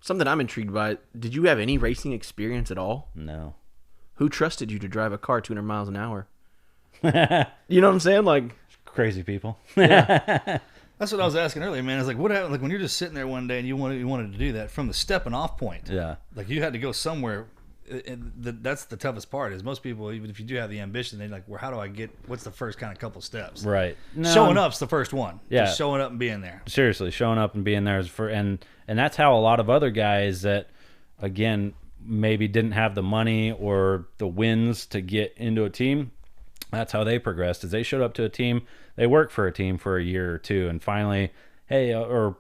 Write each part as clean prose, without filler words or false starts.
Something I'm intrigued by, did you have any racing experience at all? No. Who trusted you to drive a car 200 miles an hour? You know what I'm saying? Like, crazy people. Yeah. That's what I was asking earlier, man. It's like, what happened? Like when you're just sitting there one day and you wanted to do that from the stepping off point. Yeah. Like you had to go somewhere. And that's the toughest part. Is most people, even if you do have the ambition, they're like, well, how do I get? What's the first kind of couple steps? Right. No, showing up's the first one. Yeah. Just showing up and being there. Seriously, showing up and being there is and that's how a lot of other guys that, again, maybe didn't have the money or the wins to get into a team. That's how they progressed. Is they showed up to a team, they worked for a team for a year or two, and finally, hey, or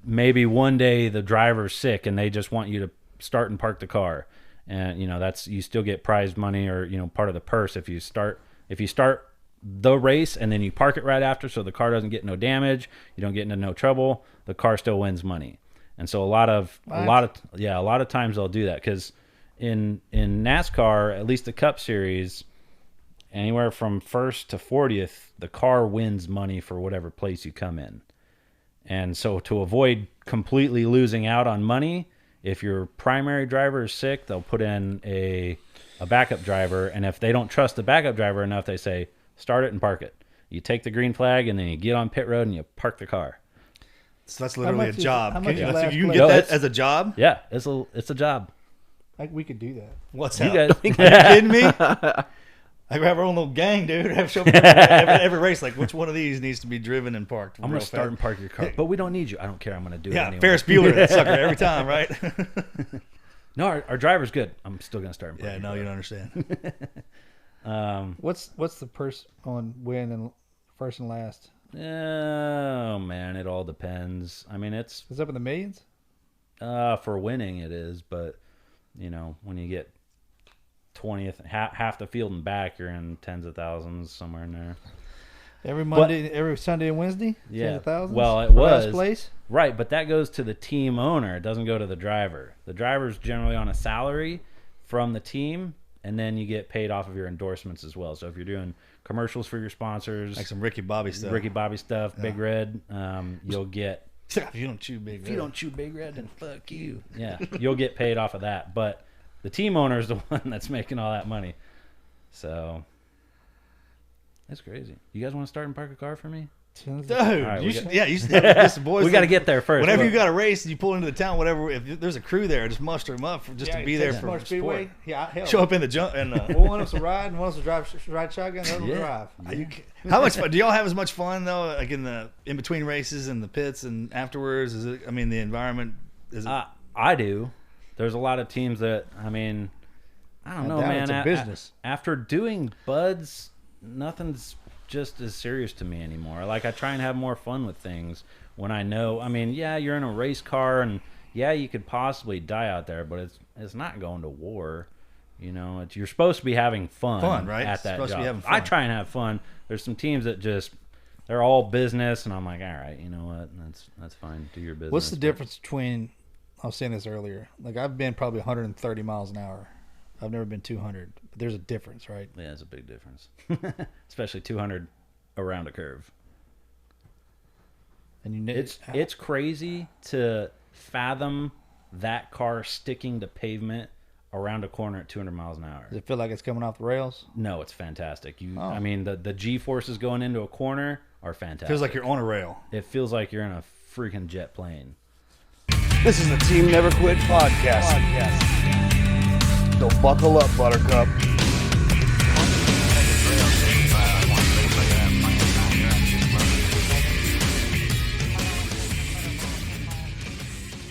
maybe one day the driver's sick and they just want you to start and park the car, and that's, you still get prize money or part of the purse if you start the race and then you park it right after, so the car doesn't get no damage, you don't get into no trouble, the car still wins money. And so a lot of times they'll do that, because in NASCAR, at least the Cup Series, anywhere from 1st to 40th, the car wins money for whatever place you come in. And so to avoid completely losing out on money, if your primary driver is sick, they'll put in a backup driver. And if they don't trust the backup driver enough, they say, start it and park it. You take the green flag and then you get on pit road and you park the car. So that's literally a job. You can place? get that as a job? Yeah, it's a job. We could do that. What's you that? guys? Are you kidding me? I have our own little gang, dude. Have show up every race. Like, which one of these needs to be driven and parked? I'm going to start and park your car. But we don't need you. I don't care. I'm going to do it anyway. Ferris Bueller, that sucker, every time, right? No, our driver's good. I'm still going to start and park your car. You don't understand. What's the purse on win and first and last? Oh, man, it all depends. I mean, it's up in the millions? For winning it is, but, when you get 20th, half the field and back, you're in tens of thousands, somewhere in there. Every Sunday and Wednesday? Yeah. Tens of thousands? Well, it was. Last place? Right, but that goes to the team owner. It doesn't go to the driver. The driver's generally on a salary from the team, and then you get paid off of your endorsements as well. So if you're doing commercials for your sponsors, like some Ricky Bobby stuff, Big Red, you'll get... If you don't chew Big Red, then fuck you. Yeah, you'll get paid off of that. But the team owner is the one that's making all that money. So that's crazy. You guys want to start and park a car for me? Dude, right, you should have this, boys. We got to get there first. Whenever you got a race and you pull into the town, whatever, if there's a crew there, just muster them up to be there for Speedway. Yeah, hell. Show up in the jump and one of us will ride and one of us will ride shotgun, the other will drive. Yeah. How much fun do y'all have? As much fun though, like in between races and the pits and afterwards? Is it? I mean, the environment is. I do. There's a lot of teams that I don't know, man. It's a business. After doing buds, nothing's just as serious to me anymore. Like, I try and have more fun with things when I know, you're in a race car and you could possibly die out there, but it's not going to war. You're supposed to be having fun right? At that job. Fun. I try and have fun. There's some teams that they're all business, and I'm like, all right, you know what? That's fine. Do your business. What's the difference between, I was saying this earlier, like I've been probably 130 miles an hour. I've never been 200, but there's a difference, right? Yeah, it's a big difference. Especially 200 around a curve. And it's crazy to fathom that car sticking to pavement around a corner at 200 miles an hour. Does it feel like it's coming off the rails? No, it's fantastic. The G-forces going into a corner are fantastic. Feels like you're on a rail. It feels like you're in a freaking jet plane. This is the Team Never Quit podcast. So buckle up, Buttercup.